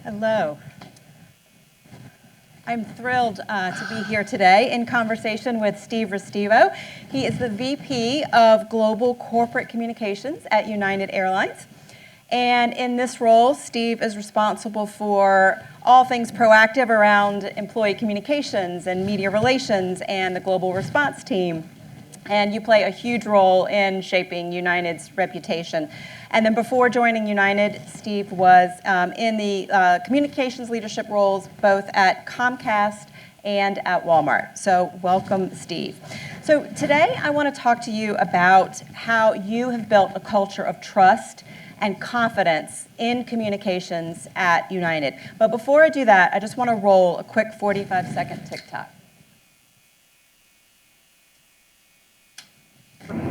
Hello. I'm thrilled to be here today in conversation with Steve Restivo. He is the VP of Global Corporate Communications at United Airlines. And in this role, Steve is responsible for all things proactive around employee communications and media relations and the global response team. And you play a huge role in shaping United's reputation. And then before joining United, Steve was in the communications leadership roles both at Comcast and at Walmart. So welcome, Steve. So today I want to talk to you about how you have built a culture of trust and confidence in communications at United. But before I do that, I just want to roll a quick 45-second TikTok.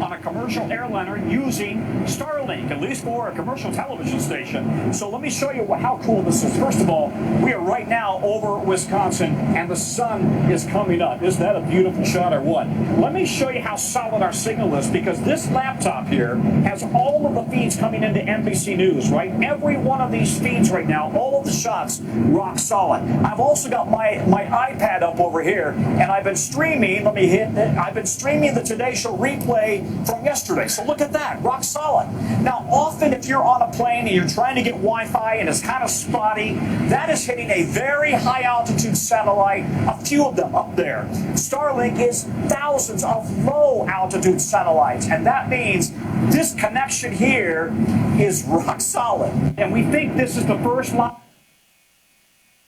On a commercial airliner using Starlink, at least for a commercial television station. So let me show you how cool this is. First of all, we are right now over Wisconsin and the sun is coming up. Isn't that a beautiful shot or what? Let me show you how solid our signal is, because this laptop here has all of the feeds coming into NBC News, right? Every one of these feeds right now, all of the shots, rock solid. I've also got my iPad up over here, and I've been streaming, let me hit it, I've been streaming the Today Show replay from yesterday. So look at that, rock solid. Now, often if you're on a plane and you're trying to get Wi-Fi and it's kind of spotty, that is hitting a very high altitude satellite, a few of them up there. Starlink is thousands of low altitude satellites, and that means this connection here is rock solid. And we think this is the first line.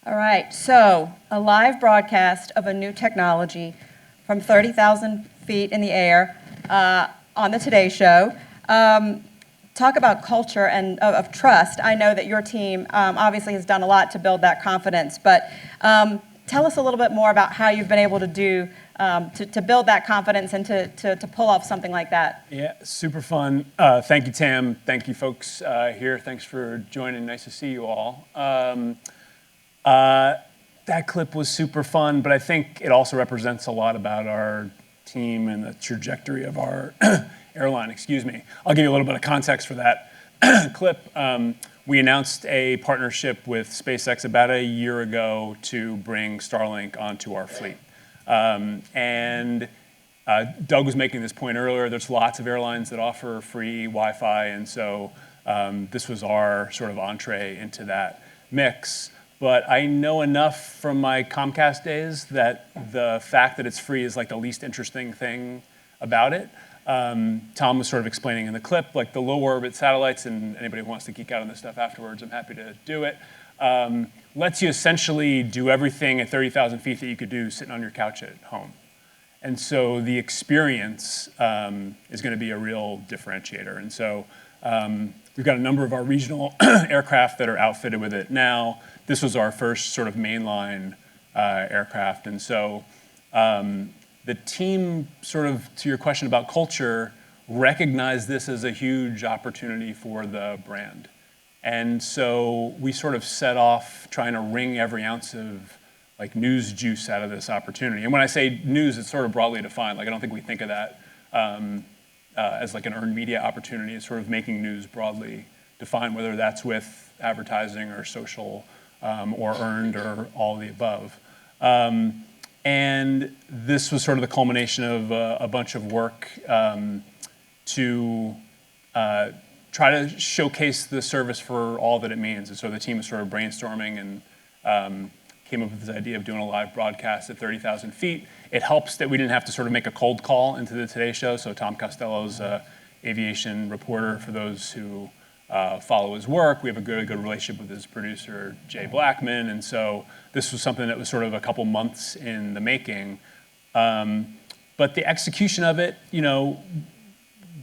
All right, so a live broadcast of a new technology from 30,000 feet in the air on the Today Show. Talk about culture and of trust. I know that your team obviously has done a lot to build that confidence, but tell us a little bit more about how you've been able to do to build that confidence and to pull off something like that. Yeah, super fun. Thank you, Tam. Thank you, folks here. Thanks for joining. Nice to see you all. That clip was super fun, but I think it also represents a lot about our team and the trajectory of our airline, excuse me. I'll give you a little bit of context for that clip. We announced a partnership with SpaceX about a year ago to bring Starlink onto our fleet. And Doug was making this point earlier, there's lots of airlines that offer free Wi-Fi, and so this was our sort of entree into that mix. But I know enough from my Comcast days that the fact that it's free is like the least interesting thing about it. Tom was sort of explaining in the clip, like the low orbit satellites, and anybody who wants to geek out on this stuff afterwards, I'm happy to do it, lets you essentially do everything at 30,000 feet that you could do sitting on your couch at home. And so the experience is going to be a real differentiator. And so we've got a number of our regional aircraft that are outfitted with it now. This was our first sort of mainline aircraft. And so the team, sort of to your question about culture, recognized this as a huge opportunity for the brand. And so we sort of set off trying to wring every ounce of like news juice out of this opportunity. And when I say news, it's sort of broadly defined. Like I don't think we think of that as like an earned media opportunity. It's sort of making news broadly defined, whether that's with advertising or social or earned or all of the above. And this was sort of the culmination of a bunch of work to try to showcase the service for all that it means. And so the team was sort of brainstorming and came up with this idea of doing a live broadcast at 30,000 feet. It helps that we didn't have to sort of make a cold call into the Today Show. So Tom Costello's aviation reporter, for those who follow his work. We have a good relationship with his producer, Jay Blackman. And so this was something that was sort of a couple months in the making. But the execution of it, you know,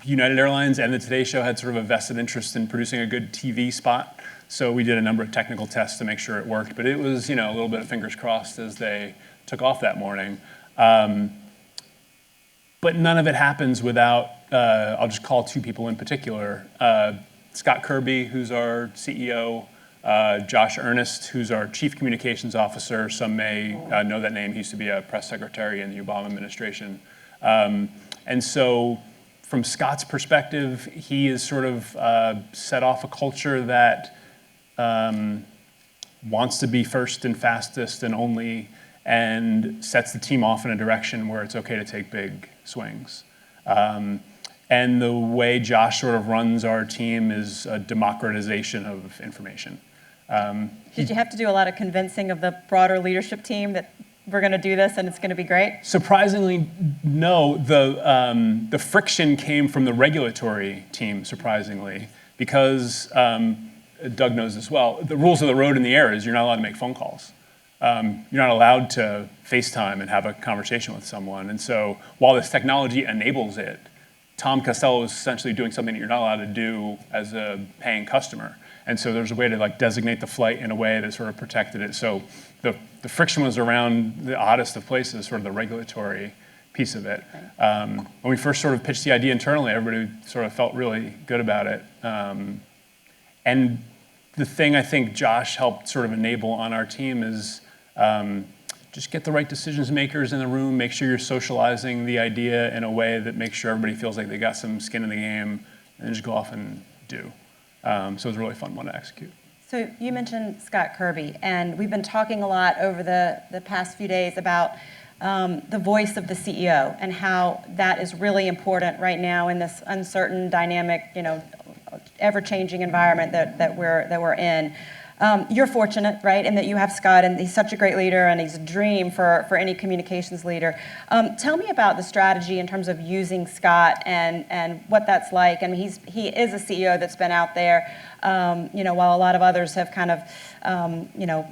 United Airlines and the Today Show had sort of a vested interest in producing a good TV spot. So we did a number of technical tests to make sure it worked. But it was, you know, a little bit of fingers crossed as they took off that morning. But none of it happens without, I'll just call two people in particular. Scott Kirby, who's our CEO, Josh Earnest, who's our Chief Communications Officer. Some may know that name. He used to be a press secretary in the Obama administration. And so from Scott's perspective, he has sort of set off a culture that wants to be first and fastest and only, and sets the team off in a direction where it's okay to take big swings. And the way Josh sort of runs our team is a democratization of information. Did you have to do a lot of convincing of the broader leadership team that we're going to do this and it's going to be great? Surprisingly, no. The friction came from the regulatory team, surprisingly, because Doug knows this well. The rules of the road in the air is you're not allowed to make phone calls. You're not allowed to FaceTime and have a conversation with someone. And so while this technology enables it, Tom Costello is essentially doing something that you're not allowed to do as a paying customer. And so there's a way to like designate the flight in a way that sort of protected it. So the friction was around the oddest of places, sort of the regulatory piece of it. When we first sort of pitched the idea internally, everybody sort of felt really good about it. And the thing I think Josh helped sort of enable on our team is just get the right decision makers in the room, make sure you're socializing the idea in a way that makes sure everybody feels like they got some skin in the game, and just go off and do. So it was a really fun one to execute. So you mentioned Scott Kirby, and we've been talking a lot over the past few days about the voice of the CEO and how that is really important right now in this uncertain, dynamic, ever-changing environment that we're in. You're fortunate, right, in that you have Scott, and he's such a great leader, and he's a dream for any communications leader. Tell me about the strategy in terms of using Scott and what that's like. I mean, he is a CEO that's been out there, while a lot of others have kind of,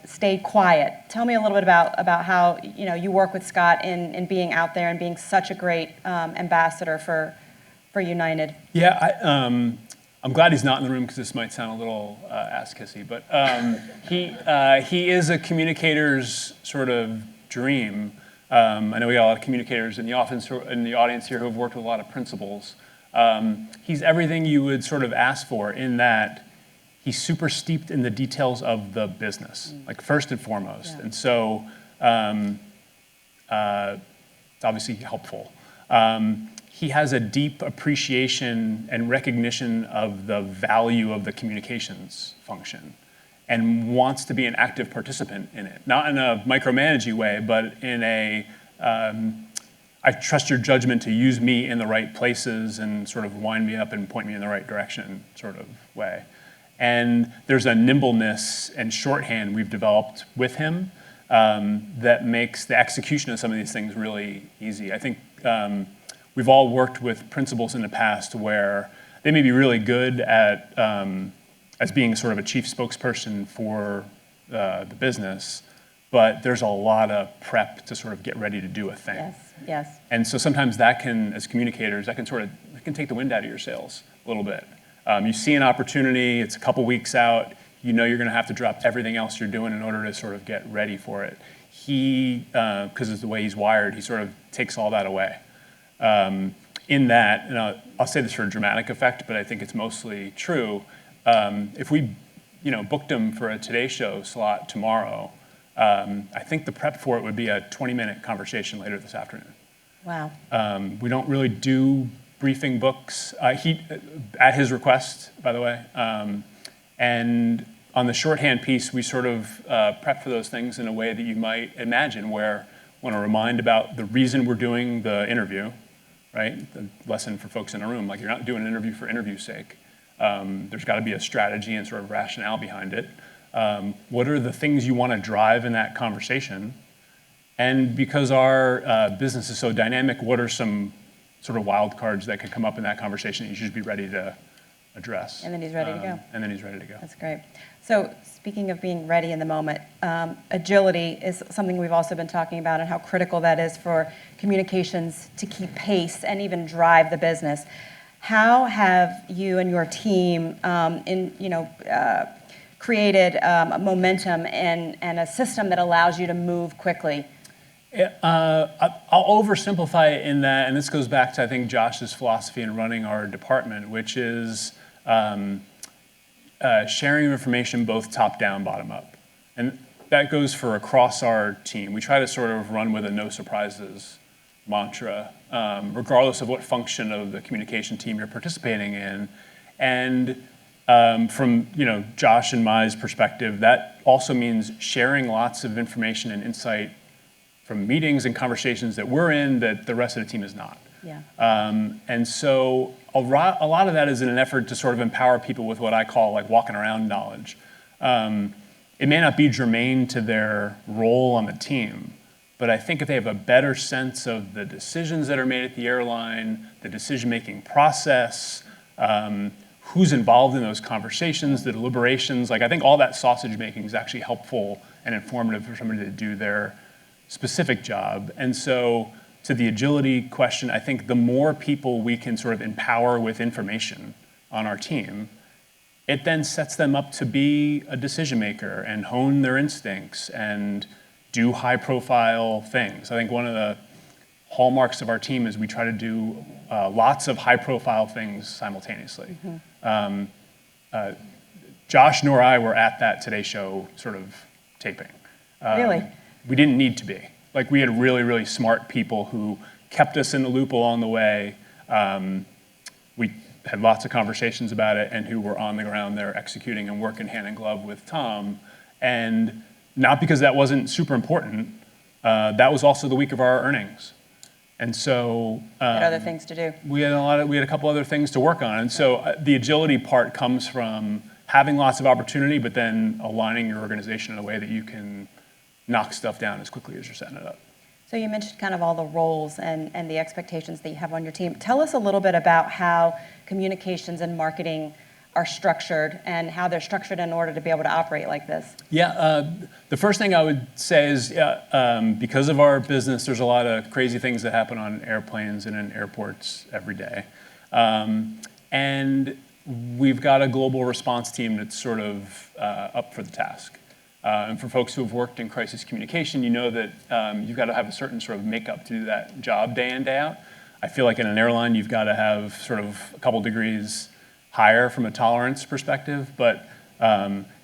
stayed quiet. Tell me a little bit about how you work with Scott in being out there and being such a great ambassador for United. Yeah, I'm glad he's not in the room because this might sound a little ass-kissy, but he is a communicator's sort of dream. I know we got a lot of communicators in the audience here who have worked with a lot of principals. He's everything you would sort of ask for in that he's super steeped in the details of the business, like first and foremost. Yeah. And so it's obviously helpful. He has a deep appreciation and recognition of the value of the communications function and wants to be an active participant in it. Not in a micromanaging way, but in a, I trust your judgment to use me in the right places and sort of wind me up and point me in the right direction sort of way. And there's a nimbleness and shorthand we've developed with him that makes the execution of some of these things really easy. I think we've all worked with principals in the past where they may be really good at as being sort of a chief spokesperson for the business, but there's a lot of prep to sort of get ready to do a thing. Yes. And so sometimes that can, as communicators, that can take the wind out of your sails a little bit. You see an opportunity, it's a couple weeks out, you're going to have to drop everything else you're doing in order to sort of get ready for it. He, because of the way he's wired, he sort of takes all that away. In that, and I'll say this for a dramatic effect, but I think it's mostly true. If we, booked him for a Today Show slot tomorrow, I think the prep for it would be a 20-minute conversation later this afternoon. Wow. We don't really do briefing books. He, at his request, by the way, and on the shorthand piece, we sort of prep for those things in a way that you might imagine, where I want to remind about the reason we're doing the interview. Right? The lesson for folks in the room, like you're not doing an interview for interview's sake. There's got to be a strategy and sort of rationale behind it. What are the things you want to drive in that conversation? And because our business is so dynamic, what are some sort of wild cards that could come up in that conversation that you should be ready to address? And then he's ready to go. And then he's ready to go. That's great. So speaking of being ready in the moment, agility is something we've also been talking about and how critical that is for communications to keep pace and even drive the business. How have you and your team created a momentum and a system that allows you to move quickly? I'll oversimplify it in that, and this goes back to, I think, Josh's philosophy in running our department, which is sharing information both top down, bottom up. And that goes for across our team. We try to sort of run with a no surprises mantra, regardless of what function of the communication team you're participating in. And from Josh and Mai's perspective, that also means sharing lots of information and insight from meetings and conversations that we're in that the rest of the team is not. Yeah. And so a lot of that is in an effort to sort of empower people with what I call like walking around knowledge. It may not be germane to their role on the team, but I think if they have a better sense of the decisions that are made at the airline, the decision-making process, who's involved in those conversations, the deliberations, like I think all that sausage making is actually helpful and informative for somebody to do their specific job. And so to the agility question, I think the more people we can sort of empower with information on our team, it then sets them up to be a decision maker and hone their instincts and do high profile things. I think one of the hallmarks of our team is we try to do lots of high profile things simultaneously. Josh nor I were at that Today Show sort of taping. Really? We didn't need to be. Like we had really, really smart people who kept us in the loop along the way. We had lots of conversations about it and who were on the ground there executing and working hand in glove with Tom. And not because that wasn't super important, that was also the week of our earnings. And so had other things to do. we had a couple other things to work on. And so the agility part comes from having lots of opportunity, but then aligning your organization in a way that you can knock stuff down as quickly as you're setting it up. So you mentioned kind of all the roles and the expectations that you have on your team. Tell us a little bit about how communications and marketing are structured and how they're structured in order to be able to operate like this. Yeah, the first thing I would say is because of our business, there's a lot of crazy things that happen on airplanes and in airports every day. And we've got a global response team that's sort of up for the task. And for folks who have worked in crisis communication, you know that you've got to have a certain sort of makeup to do that job day in, day out. I feel like in an airline, you've got to have sort of a couple degrees higher from a tolerance perspective, but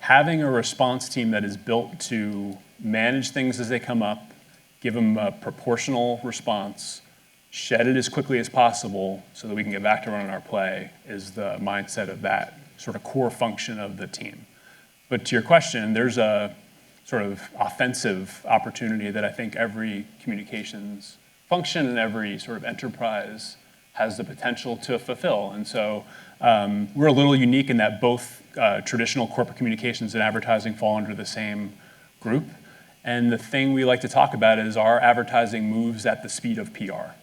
having a response team that is built to manage things as they come up, give them a proportional response, shed it as quickly as possible so that we can get back to running our play is the mindset of that sort of core function of the team. But to your question, there's a sort of offensive opportunity that I think every communications function and every sort of enterprise has the potential to fulfill. And so we're a little unique in that both traditional corporate communications and advertising fall under the same group. And the thing we like to talk about is our advertising moves at the speed of PR.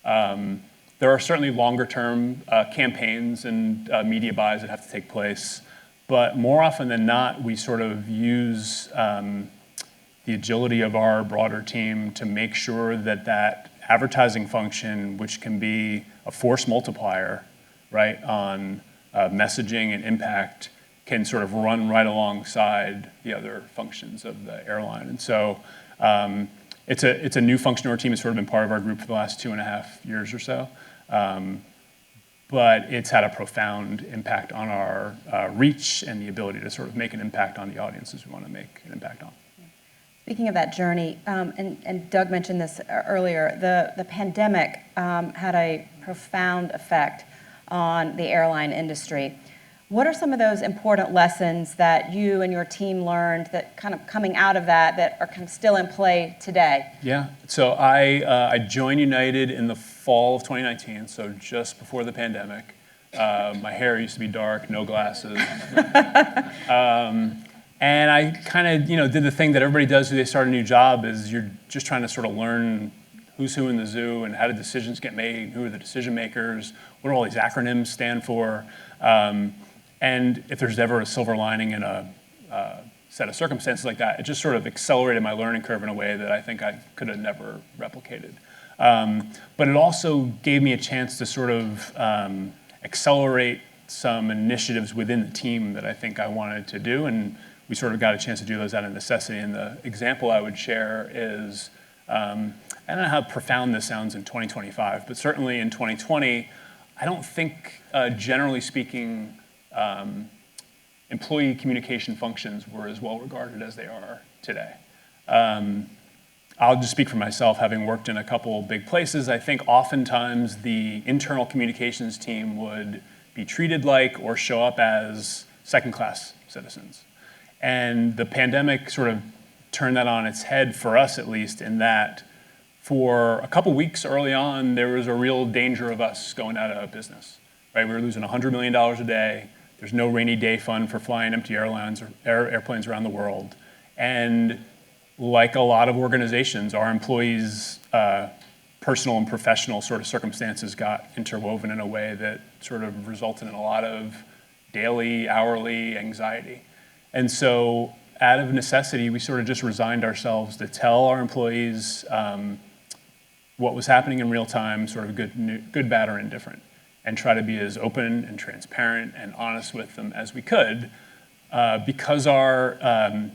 There are certainly longer term campaigns and media buys that have to take place. But more often than not, we sort of use the agility of our broader team to make sure that that advertising function, which can be a force multiplier, right, on messaging and impact, can sort of run right alongside the other functions of the airline. And so it's a new function. Our team has sort of been part of our group for the last 2.5 years or so. But it's had a profound impact on our reach and the ability to sort of make an impact on the audiences we want to make an impact on. Speaking of that journey, and Doug mentioned this earlier, the pandemic had a profound effect on the airline industry. What are some of those important lessons that you and your team learned that kind of coming out of that are kind of still in play today? Yeah, so I joined United in the fall of 2019, so just before the pandemic. My hair used to be dark, no glasses. And I kind of, did the thing that everybody does when they start a new job is you're just trying to sort of learn who's who in the zoo and how do decisions get made, who are the decision makers, what do all these acronyms stand for. And if there's ever a silver lining in a set of circumstances like that, it just sort of accelerated my learning curve in a way that I think I could have never replicated. But it also gave me a chance to sort of accelerate some initiatives within the team that I think I wanted to do, and we sort of got a chance to do those out of necessity. And the example I would share is, I don't know how profound this sounds in 2025, but certainly in 2020, I don't think, generally speaking, employee communication functions were as well regarded as they are today. I'll just speak for myself, having worked in a couple big places. I think oftentimes the internal communications team would be treated like or show up as second-class citizens. And the pandemic sort of turned that on its head, for us at least, in that for a couple weeks early on, there was a real danger of us going out of business, right? We were losing $100 million a day. There's no rainy day fund for flying empty airlines or airplanes around the world. And like a lot of organizations, our employees' personal and professional sort of circumstances got interwoven in a way that sort of resulted in a lot of daily, hourly anxiety. And so out of necessity, we sort of just resigned ourselves to tell our employees what was happening in real time, sort of good, bad, or indifferent, and try to be as open and transparent and honest with them as we could, because our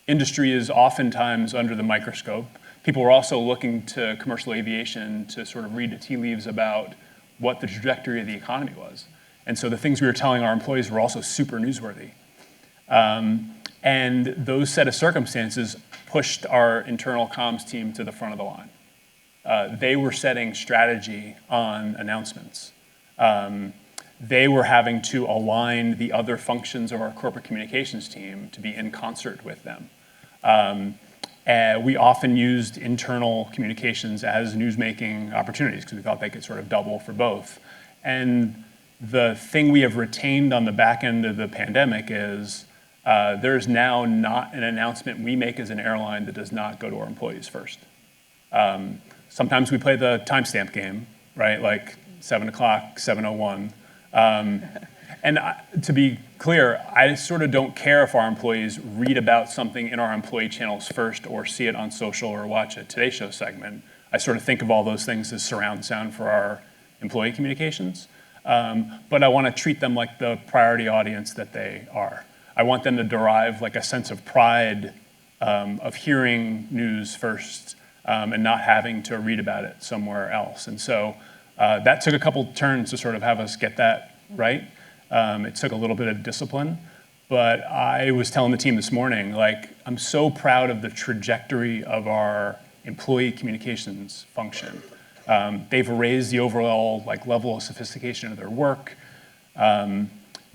industry is oftentimes under the microscope. People were also looking to commercial aviation to sort of read the tea leaves about what the trajectory of the economy was. And so the things we were telling our employees were also super newsworthy. And those set of circumstances pushed our internal comms team to the front of the line. They were setting strategy on announcements. They were having to align the other functions of our corporate communications team to be in concert with them. We often used internal communications as newsmaking opportunities because we thought they could sort of double for both. And the thing we have retained on the back end of the pandemic is there's now not an announcement we make as an airline that does not go to our employees first. Sometimes we play the timestamp game, right? Like 7 o'clock, 7:01. And to be clear, I sort of don't care if our employees read about something in our employee channels first or see it on social or watch a Today Show segment. I sort of think of all those things as surround sound for our employee communications. But I want to treat them like the priority audience that they are. I want them to derive like a sense of pride of hearing news first and not having to read about it somewhere else. And so that took a couple turns to sort of have us get that right. It took a little bit of discipline, but I was telling the team this morning, like, I'm so proud of the trajectory of our employee communications function. They've raised the overall like level of sophistication of their work.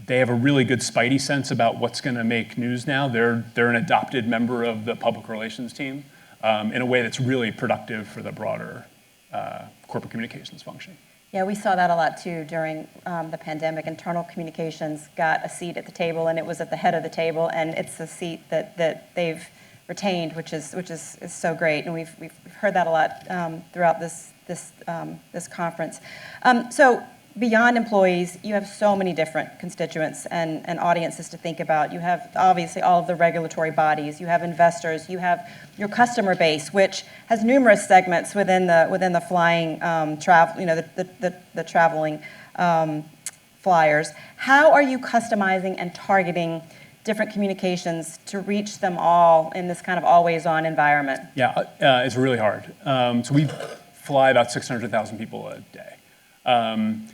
They have a really good spidey sense about what's going to make news now. They're an adopted member of the public relations team in a way that's really productive for the broader corporate communications function. Yeah, we saw that a lot too during the pandemic. Internal communications got a seat at the table, and it was at the head of the table, and it's a seat that they've retained, which is so great. And we've heard that a lot throughout this conference. So beyond employees, you have so many different constituents and audiences to think about. You have obviously all of the regulatory bodies. You have investors. You have your customer base, which has numerous segments within the flying travel. You know, the traveling flyers. How are you customizing and targeting different communications to reach them all in this kind of always-on environment? Yeah, it's really hard. So we fly about 600,000 people a day. And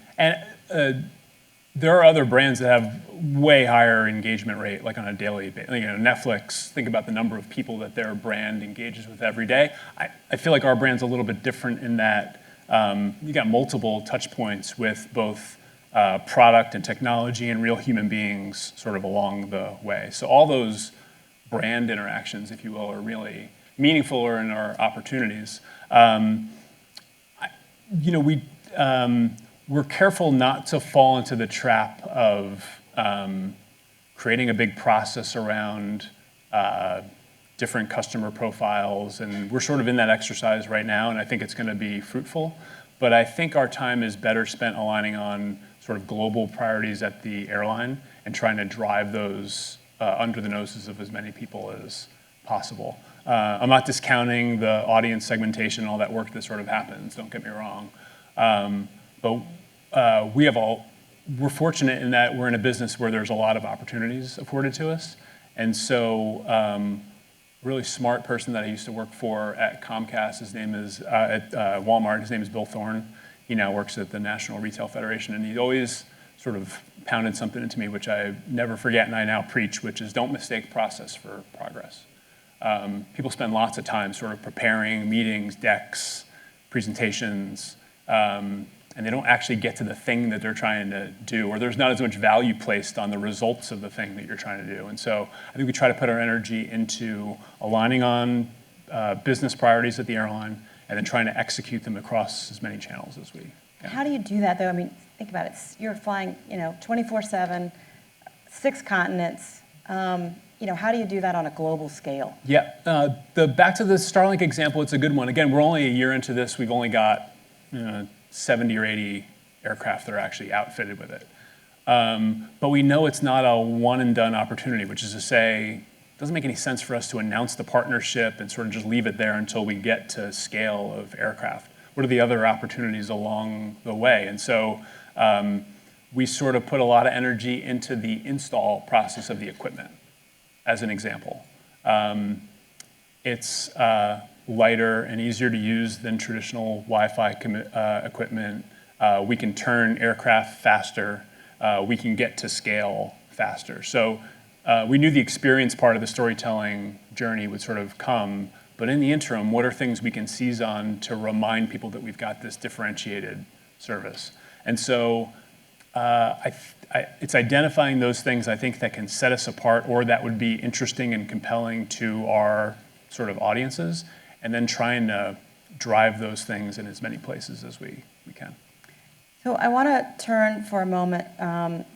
there are other brands that have way higher engagement rate, like on a daily basis. You know, Netflix, think about the number of people that their brand engages with every day. I feel like our brand's a little bit different in that you got multiple touch points with both product and technology and real human beings sort of along the way. So all those brand interactions, if you will, are really meaningful or in our opportunities. We're careful not to fall into the trap of creating a big process around different customer profiles, and we're sort of in that exercise right now, and I think it's going to be fruitful. But I think our time is better spent aligning on sort of global priorities at the airline and trying to drive those under the noses of as many people as possible. I'm not discounting the audience segmentation and all that work that sort of happens, don't get me wrong. But we're fortunate in that we're in a business where there's a lot of opportunities afforded to us. And so really smart person that I used to work for at Comcast, his name is, at Walmart, his name is Bill Thorne. He now works at the National Retail Federation, and he always sort of pounded something into me, which I never forget and I now preach, which is don't mistake process for progress. People spend lots of time sort of preparing meetings, decks, presentations, and they don't actually get to the thing that they're trying to do, or there's not as much value placed on the results of the thing that you're trying to do. And so I think we try to put our energy into aligning on business priorities at the airline and then trying to execute them across as many channels as we can. How do you do that, though? I mean, think about it. You're flying, 24/7, 6 continents. How do you do that on a global scale? Yeah, back to the Starlink example, it's a good one. Again, we're only a year into this. We've only got 70 or 80 aircraft that are actually outfitted with it. But we know it's not a one and done opportunity, which is to say, it doesn't make any sense for us to announce the partnership and sort of just leave it there until we get to scale of aircraft. What are the other opportunities along the way? And so we sort of put a lot of energy into the install process of the equipment, as an example. It's lighter and easier to use than traditional Wi-Fi equipment. We can turn aircraft faster. We can get to scale faster. So we knew the experience part of the storytelling journey would sort of come, but in the interim, what are things we can seize on to remind people that we've got this differentiated service? And so it's identifying those things, I think, that can set us apart or that would be interesting and compelling to our sort of audiences, and then trying to drive those things in as many places as we can. So I want to turn for a moment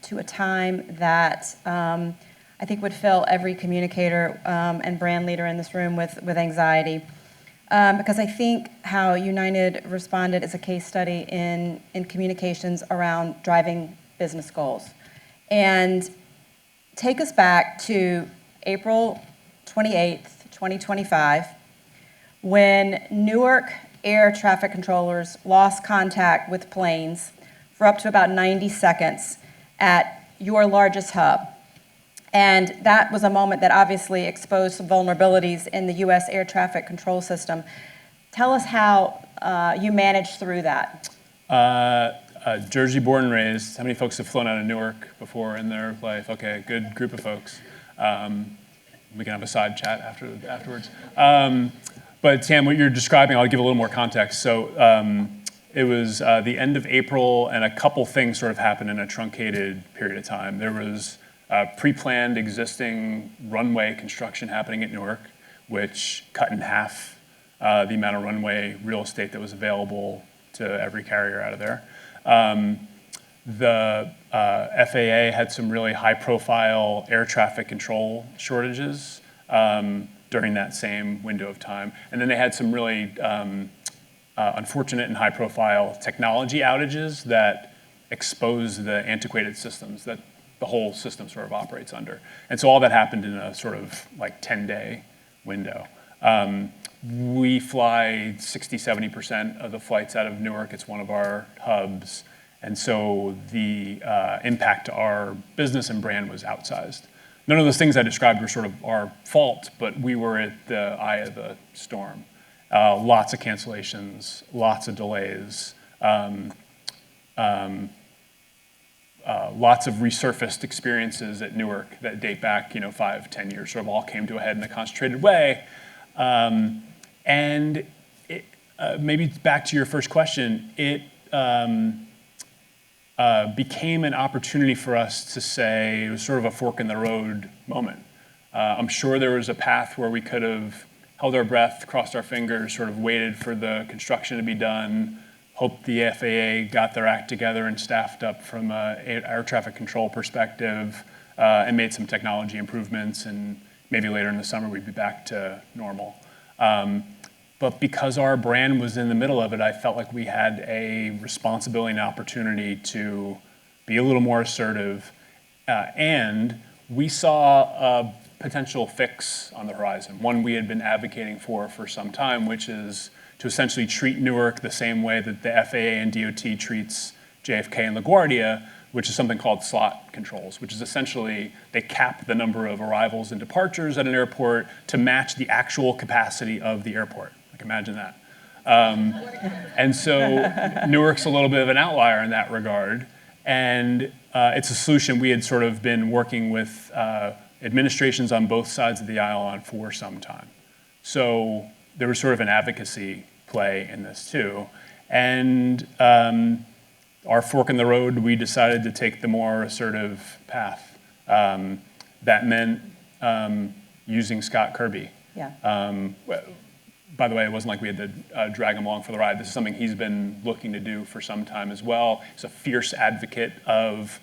to a time that I think would fill every communicator and brand leader in this room with anxiety. Because I think how United responded is a case study in communications around driving business goals. And take us back to April 28th, 2025, when Newark air traffic controllers lost contact with planes for up to about 90 seconds at your largest hub. And that was a moment that obviously exposed some vulnerabilities in the U.S. air traffic control system. Tell us how you managed through that. Jersey born and raised. How many folks have flown out of Newark before in their life? Okay, good group of folks. We can have a side chat afterwards. But Sam, what you're describing, I'll give a little more context. So it was the end of April, and a couple things sort of happened in a truncated period of time. There was pre-planned existing runway construction happening at Newark, which cut in half the amount of runway real estate that was available to every carrier out of there. The FAA had some really high-profile air traffic control shortages during that same window of time. And then they had some really unfortunate and high-profile technology outages that exposed the antiquated systems that the whole system sort of operates under. And so all that happened in a sort of like 10-day window. We fly 60-70% of the flights out of Newark. It's one of our hubs. And so the impact to our business and brand was outsized. None of those things I described were sort of our fault, but we were at the eye of the storm. Lots of cancellations, lots of delays, lots of resurfaced experiences at Newark that date back, 5-10 years, sort of all came to a head in a concentrated way. And maybe back to your first question, it became an opportunity for us to say, it was sort of a fork in the road moment. I'm sure there was a path where we could have held our breath, crossed our fingers, sort of waited for the construction to be done, hoped the FAA got their act together and staffed up from an air traffic control perspective, and made some technology improvements, and maybe later in the summer we'd be back to normal. But because our brand was in the middle of it, I felt like we had a responsibility and opportunity to be a little more assertive. And we saw a potential fix on the horizon, one we had been advocating for some time, which is to essentially treat Newark the same way that the FAA and DOT treats JFK and LaGuardia, which is something called slot controls, which is essentially they cap the number of arrivals and departures at an airport to match the actual capacity of the airport. Like, imagine that. And so Newark's a little bit of an outlier in that regard. And it's a solution we had sort of been working with administrations on both sides of the aisle on for some time. So there was sort of an advocacy play in this too. And our fork in the road, we decided to take the more assertive path. That meant using Scott Kirby. Yeah. By the way, it wasn't like we had to drag him along for the ride. This is something he's been looking to do for some time as well. He's a fierce advocate of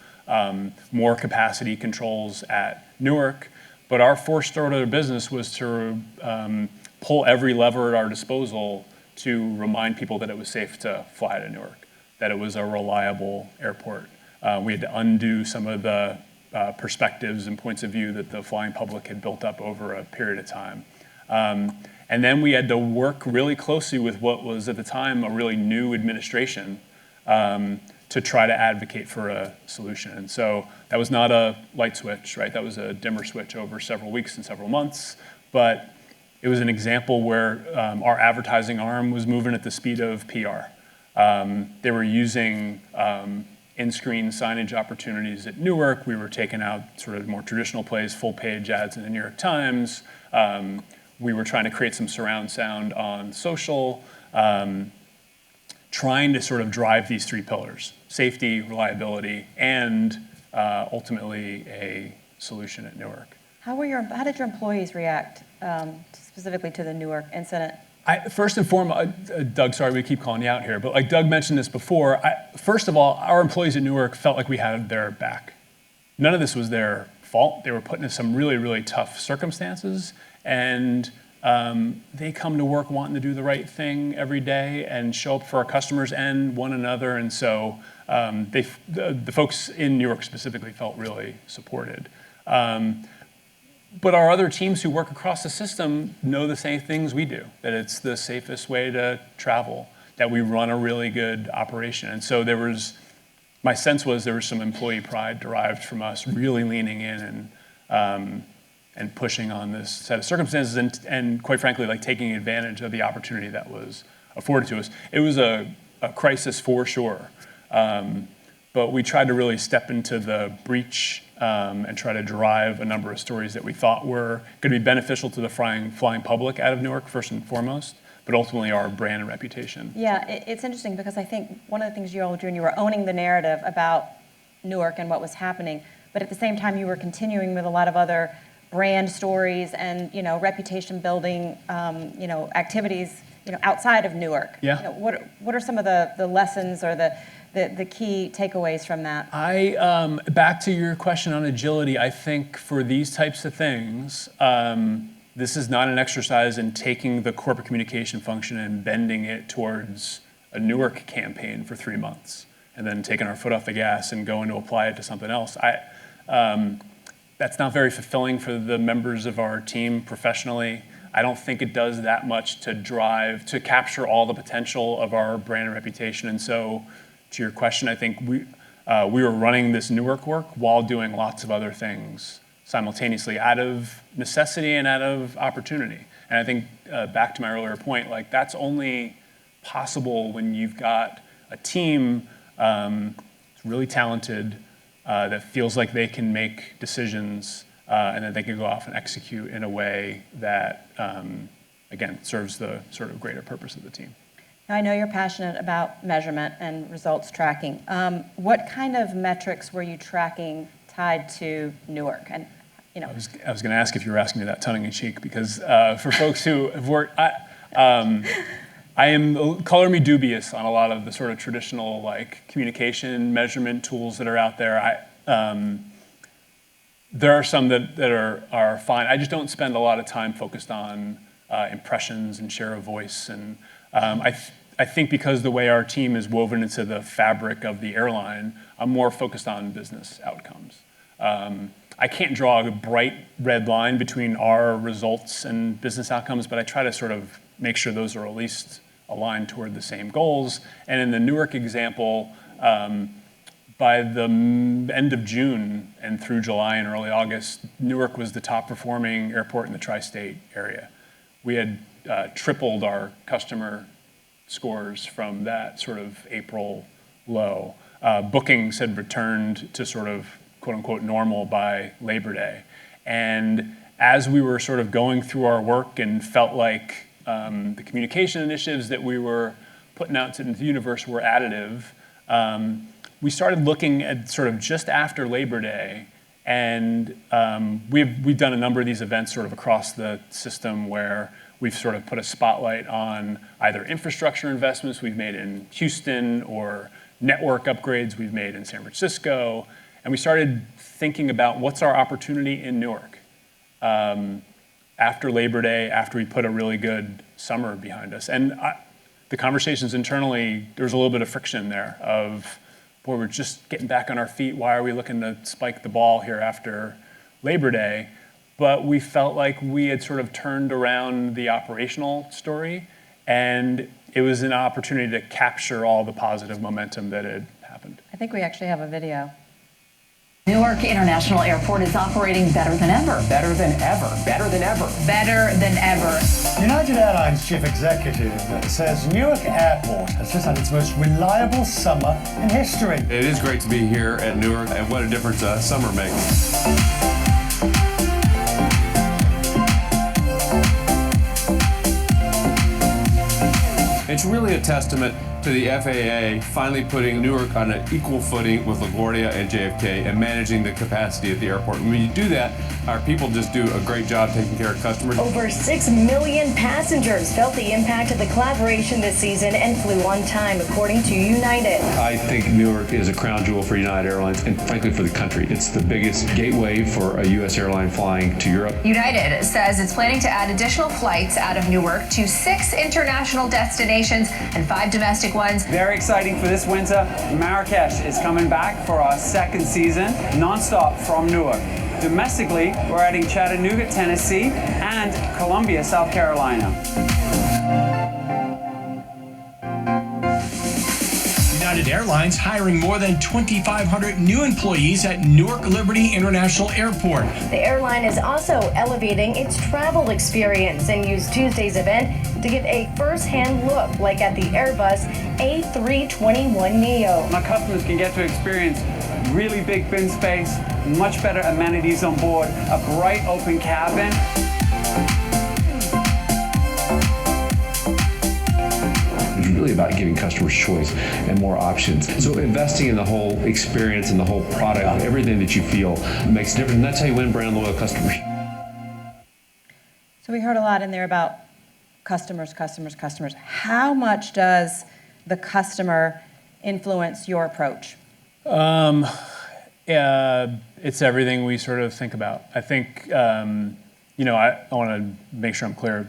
more capacity controls at Newark. But our first order of business was to pull every lever at our disposal to remind people that it was safe to fly to Newark, that it was a reliable airport. We had to undo some of the perspectives and points of view that the flying public had built up over a period of time. And then we had to work really closely with what was at the time a really new administration to try to advocate for a solution. And so that was not a light switch, right? That was a dimmer switch over several weeks and several months. But it was an example where our advertising arm was moving at the speed of PR. They were using in-screen signage opportunities at Newark. We were taking out sort of more traditional plays, full-page ads in the New York Times. We were trying to create some surround sound on social, trying to sort of drive these three pillars: safety, reliability, and ultimately a solution at Newark. How did your employees react specifically to the Newark incident? First and foremost, Doug, sorry we keep calling you out here, but like Doug mentioned this before, first of all, our employees at Newark felt like we had their back. None of this was their fault. They were put in some really, really tough circumstances, and they come to work wanting to do the right thing every day and show up for our customers and one another, and so the folks in Newark specifically felt really supported. But our other teams who work across the system know the same things we do, that it's the safest way to travel, that we run a really good operation. And so my sense was there was some employee pride derived from us really leaning in and pushing on this set of circumstances and quite frankly, like taking advantage of the opportunity that was afforded to us. It was a crisis for sure, but we tried to really step into the breach and try to drive a number of stories that we thought were going to be beneficial to the flying public out of Newark, first and foremost, but ultimately our brand and reputation. Yeah, it's interesting because I think one of the things you all were doing, you were owning the narrative about Newark and what was happening, but at the same time you were continuing with a lot of other brand stories and reputation building activities outside of Newark. Yeah. What are some of the lessons or the key takeaways from that? Back to your question on agility, I think for these types of things, this is not an exercise in taking the corporate communication function and bending it towards a Newark campaign for 3 months and then taking our foot off the gas and going to apply it to something else. That's not very fulfilling for the members of our team professionally. I don't think it does that much to capture all the potential of our brand and reputation. And so, to your question, I think we were running this Newark work while doing lots of other things simultaneously out of necessity and out of opportunity. And I think back to my earlier point, like that's only possible when you've got a team really talented that feels like they can make decisions and that they can go off and execute in a way that, again, serves the sort of greater purpose of the team. Now, I know you're passionate about measurement and results tracking. What kind of metrics were you tracking tied to Newark? And I was going to ask if you were asking me that tongue in cheek because for folks who have worked, color me dubious on a lot of the sort of traditional like communication measurement tools that are out there. There are some that are fine. I just don't spend a lot of time focused on impressions and share of voice. And I think because the way our team is woven into the fabric of the airline, I'm more focused on business outcomes. I can't draw a bright red line between our results and business outcomes, but I try to sort of make sure those are at least aligned toward the same goals. And in the Newark example, by the end of June and through July and early August, Newark was the top performing airport in the tri-state area. We had tripled our customer scores from that sort of April low. Bookings had returned to sort of quote unquote normal by Labor Day. And as we were sort of going through our work and felt like the communication initiatives that we were putting out into the universe were additive, we started looking at sort of just after Labor Day, and we've done a number of these events sort of across the system where we've sort of put a spotlight on either infrastructure investments we've made in Houston or network upgrades we've made in San Francisco. And we started thinking about what's our opportunity in Newark. After Labor Day, after we put a really good summer behind us. And the conversations internally, there was a little bit of friction there of, boy, we're just getting back on our feet. Why are we looking to spike the ball here after Labor Day? But we felt like we had sort of turned around the operational story, and it was an opportunity to capture all the positive momentum that had happened. I think we actually have a video. Newark International Airport is operating better than ever. Better than ever. Better than ever. Better than ever. United Airlines chief executive says Newark Airport has just had its most reliable summer in history. It is great to be here at Newark, and what a difference summer makes. It's really a testament to the FAA finally putting Newark on an equal footing with LaGuardia and JFK and managing the capacity at the airport. And when you do that, our people just do a great job taking care of customers. Over 6 million passengers felt the impact of the collaboration this season and flew on time, according to United. I think Newark is a crown jewel for United Airlines and frankly for the country. It's the biggest gateway for a U.S. airline flying to Europe. United says it's planning to add additional flights out of Newark to 6 international destinations and 5 domestic ones. Very exciting for this winter. Marrakesh is coming back for our second season, nonstop from Newark. Domestically, we're adding Chattanooga, Tennessee, and Columbia, South Carolina. United Airlines hiring more than 2,500 new employees at Newark Liberty International Airport. The airline is also elevating its travel experience and used Tuesday's event to give a first-hand look, like at the Airbus A321neo. My customers can get to experience really big bin space, much better amenities on board, a bright open cabin. It's really about giving customers choice and more options. So investing in the whole experience and the whole product, everything that you feel makes a difference. And that's how you win brand loyal customers. So we heard a lot in there about customers. How much does the customer influence your approach? It's everything we sort of think about. I think, I want to make sure I'm clear.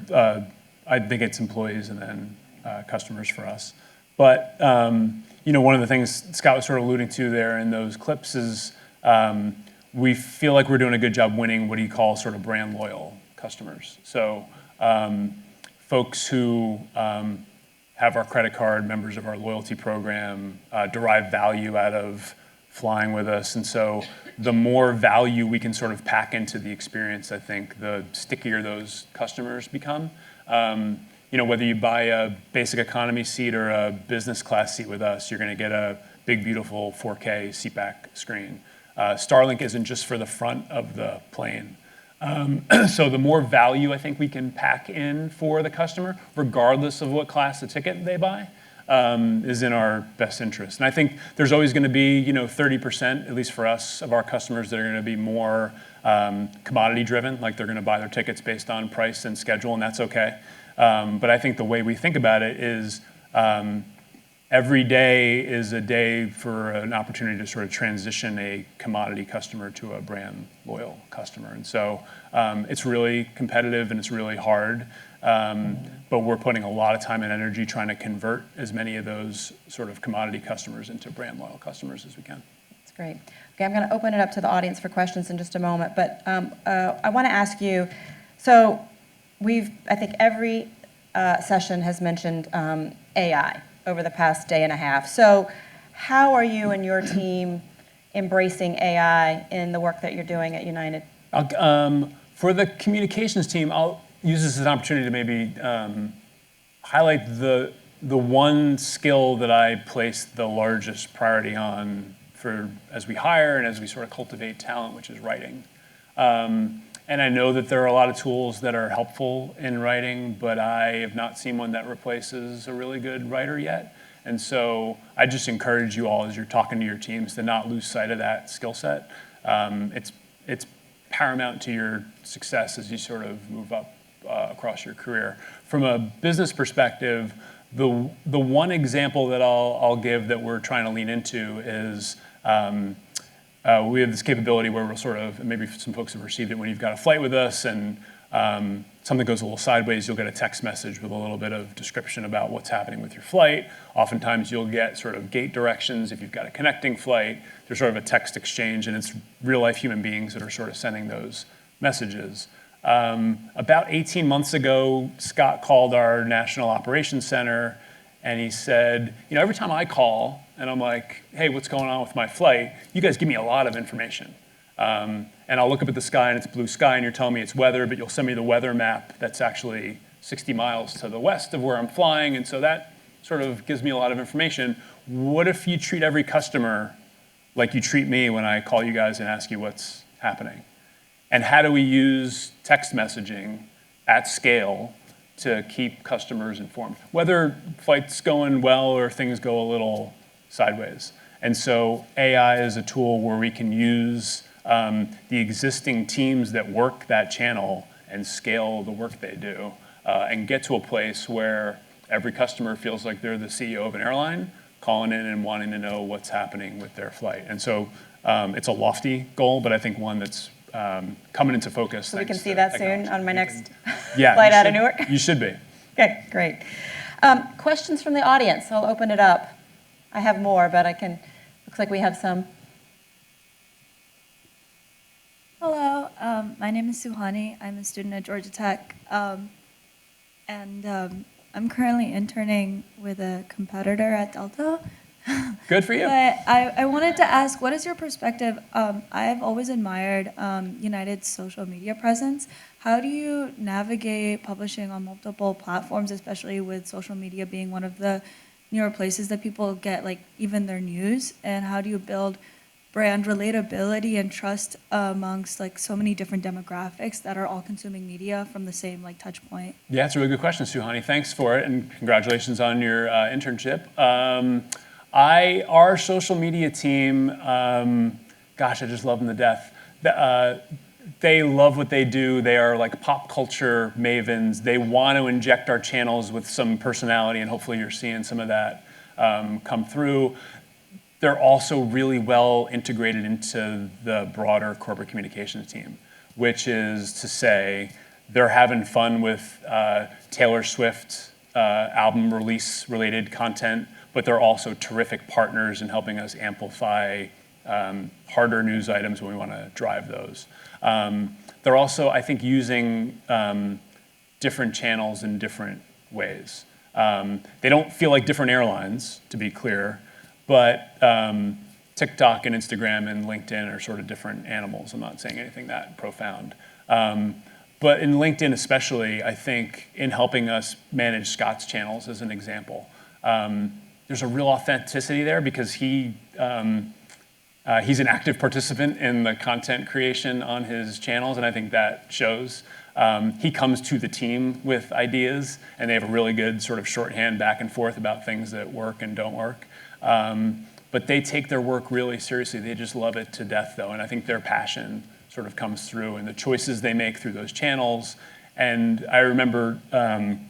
I think it's employees and then customers for us. But, one of the things Scott was sort of alluding to there in those clips is we feel like we're doing a good job winning what he calls sort of brand loyal customers. So folks who have our credit card, members of our loyalty program, derive value out of flying with us. And so the more value we can sort of pack into the experience, I think the stickier those customers become. Whether you buy a basic economy seat or a business class seat with us, you're going to get a big, beautiful 4K seatback screen. Starlink isn't just for the front of the plane. So the more value I think we can pack in for the customer, regardless of what class of ticket they buy, is in our best interest. And I think there's always going to be, 30%, at least for us, of our customers that are going to be more commodity driven, like they're going to buy their tickets based on price and schedule, and that's okay. But I think the way we think about it is every day is a day for an opportunity to sort of transition a commodity customer to a brand loyal customer. And so it's really competitive and it's really hard. But we're putting a lot of time and energy trying to convert as many of those sort of commodity customers into brand loyal customers as we can. That's great. Okay, I'm going to open it up to the audience for questions in just a moment. But I want to ask you, so I think every session has mentioned AI over the past day and a half. So how are you and your team embracing AI in the work that you're doing at United? For the communications team, I'll use this as an opportunity to maybe highlight the one skill that I place the largest priority on as we hire and as we sort of cultivate talent, which is writing. And I know that there are a lot of tools that are helpful in writing, but I have not seen one that replaces a really good writer yet. And so I just encourage you all as you're talking to your teams to not lose sight of that skill set. It's paramount to your success as you sort of move up across your career. From a business perspective, the one example that I'll give that we're trying to lean into is we have this capability where we'll sort of, and maybe some folks have received it when you've got a flight with us and something goes a little sideways, you'll get a text message with a little bit of description about what's happening with your flight. Oftentimes you'll get sort of gate directions if you've got a connecting flight. There's sort of a text exchange, and it's real life human beings that are sort of sending those messages. About 18 months ago, Scott called our National Operations Center and he said, every time I call and I'm like, hey, what's going on with my flight? You guys give me a lot of information. And I'll look up at the sky and it's blue sky and you're telling me it's weather, but you'll send me the weather map that's actually 60 miles to the west of where I'm flying. And so that sort of gives me a lot of information. What if you treat every customer like you treat me when I call you guys and ask you what's happening? And how do we use text messaging at scale to keep customers informed, whether flight's going well or things go a little sideways? And so AI is a tool where we can use the existing teams that work that channel and scale the work they do and get to a place where every customer feels like they're the CEO of an airline calling in and wanting to know what's happening with their flight. And so it's a lofty goal, but I think one that's coming into focus. So we can see that soon on my next flight out of Newark? You should be. Okay, great. Questions from the audience. I'll open it up. I have more, but looks like we have some. Hello, my name is Suhani. I'm a student at Georgia Tech, and I'm currently interning with a competitor at Delta. Good for you. But I wanted to ask, what is your perspective? I've always admired United's social media presence. How do you navigate publishing on multiple platforms, especially with social media being one of the newer places that people get even their news? And how do you build brand relatability and trust amongst so many different demographics that are all consuming media from the same touch point? Yeah, it's a really good question, Suhani. Thanks for it, and congratulations on your internship. Our social media team, gosh, I just love them to death. They love what they do. They are pop culture mavens. They want to inject our channels with some personality, and hopefully you're seeing some of that come through. They're also really well integrated into the broader corporate communications team, which is to say they're having fun with Taylor Swift album release related content, but they're also terrific partners in helping us amplify harder news items when we want to drive those. They're also, I think, using different channels in different ways. They don't feel like different airlines, to be clear, but TikTok and Instagram and LinkedIn are sort of different animals. I'm not saying anything that profound. But in LinkedIn especially, I think in helping us manage Scott's channels as an example, there's a real authenticity there because he's an active participant in the content creation on his channels, and I think that shows. He comes to the team with ideas, and they have a really good sort of shorthand back and forth about things that work and don't work. But they take their work really seriously. They just love it to death, though, and I think their passion sort of comes through in the choices they make through those channels. And I remember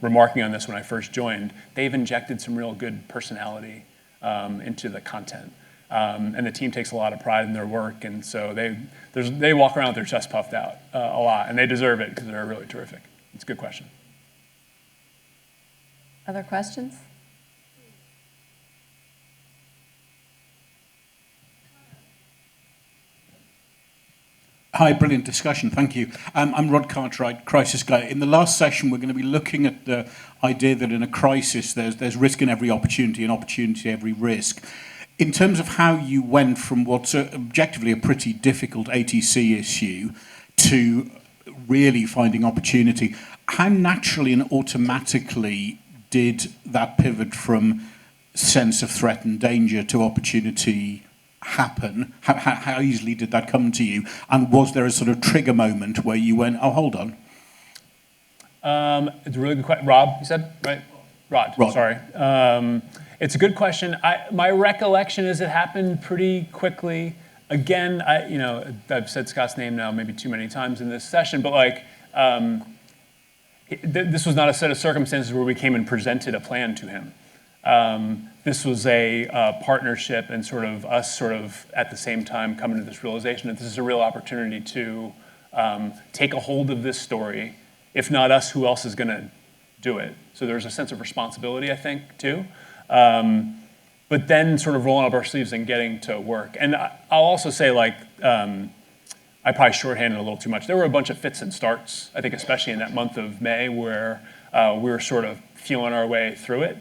remarking on this when I first joined. They've injected some real good personality into the content. And the team takes a lot of pride in their work, and so they walk around with their chest puffed out a lot, and they deserve it because they're really terrific. It's a good question. Other questions? Hi, brilliant discussion, thank you. I'm Rod Cartwright, crisis guy. In the last session, we're going to be looking at the idea that in a crisis, there's risk in every opportunity and opportunity every risk. In terms of how you went from what's objectively a pretty difficult ATC issue to really finding opportunity, how naturally and automatically did that pivot from sense of threat and danger to opportunity happen? How easily did that come to you? And was there a sort of trigger moment where you went, oh, hold on? It's a really good question. Rob, you said, right? Rod. Sorry. It's a good question. My recollection is it happened pretty quickly. Again, I've said Scott's name now maybe too many times in this session, but like, this was not a set of circumstances where we came and presented a plan to him. This was a partnership and sort of us sort of at the same time coming to this realization that this is a real opportunity to take a hold of this story. If not us, who else is going to do it? So there's a sense of responsibility, I think, too. But then sort of rolling up our sleeves and getting to work. And I'll also say, like, I probably shorthanded a little too much. There were a bunch of fits and starts, I think, especially in that month of May, where we were sort of feeling our way through it.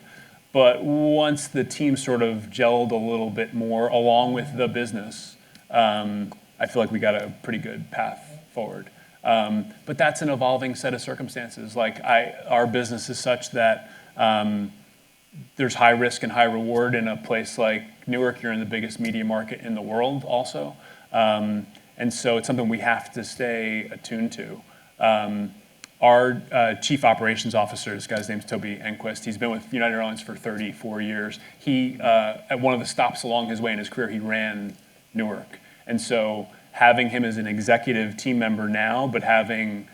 But once the team sort of gelled a little bit more along with the business, I feel like we got a pretty good path forward. But that's an evolving set of circumstances. Like our business is such that there's high risk and high reward in a place like Newark. You're in the biggest media market in the world also. And so it's something we have to stay attuned to. Our chief operations officer, this guy's name's Toby Enquist. He's been with United Airlines for 34 years. He, at one of the stops along his way in his career, he ran Newark. And so having him as an executive team member now, but having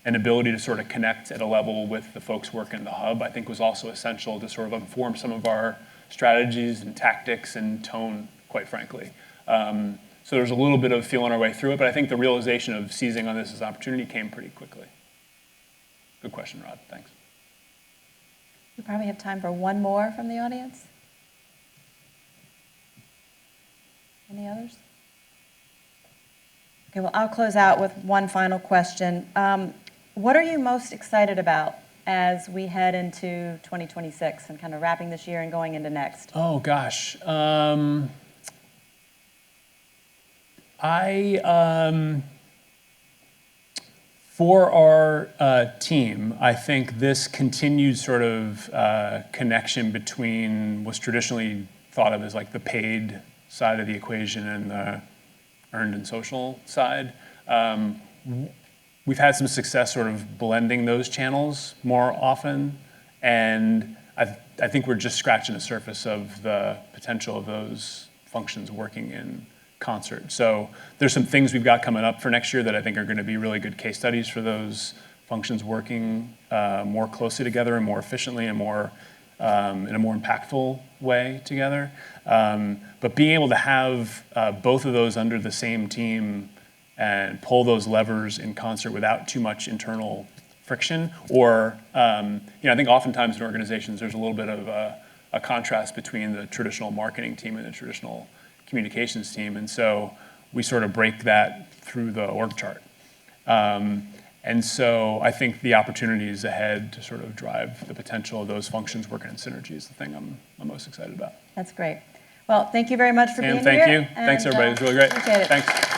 an ability to sort of connect at a level with the folks working the hub, I think was also essential to sort of inform some of our strategies and tactics and tone, quite frankly. So there's a little bit of feeling our way through it, but I think the realization of seizing on this as an opportunity came pretty quickly. Good question, Rod. Thanks. We probably have time for one more from the audience. Any others? Okay, well, I'll close out with one final question. What are you most excited about as we head into 2026 and kind of wrapping this year and going into next? Oh, gosh. For our team, I think this continued sort of connection between what's traditionally thought of as like the paid side of the equation and the earned and social side. We've had some success sort of blending those channels more often, and I think we're just scratching the surface of the potential of those functions working in concert. So there's some things we've got coming up for next year that I think are going to be really good case studies for those functions working more closely together and more efficiently and more in a more impactful way together. But being able to have both of those under the same team and pull those levers in concert without too much internal friction, or I think oftentimes in organizations there's a little bit of a contrast between the traditional marketing team and the traditional communications team, and so we sort of break that through the org chart. And so I think the opportunities ahead to sort of drive the potential of those functions working in synergy is the thing I'm most excited about. That's great. Well, thank you very much for being here. Thank you. Thanks, everybody. It was really great. Appreciate it. Thanks.